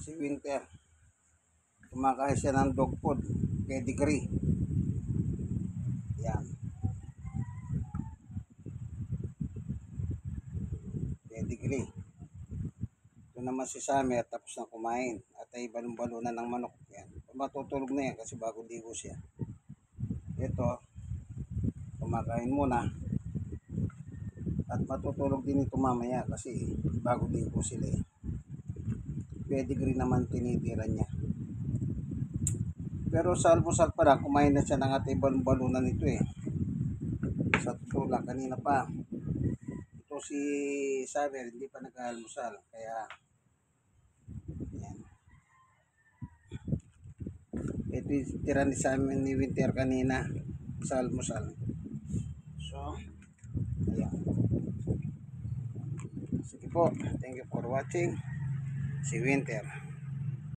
Si Winter. Kumakain siya ng dog food. Pedigree. Yan. Pedigree. Ito naman si Summer tapos na kumain. At ay balon-balunan ng manok. Yan. Matutulog na yan kasi bago ligo siya. Ito. Kumakain muna. At matutulog din ito mamaya kasi bago ligo sila eh. Pedigree naman tinitira niya. Pero sa almusal pa lang, kumain na siya ng atay balon-balunan nito eh. Sa tutula kanina pa. Ito si Summer, hindi pa nag-almusal. Kaya, yan. Ito yung tira ni Summer ni Winter kanina sa almusal. So, ayan. Sige po, thank you for watching. Si Winter.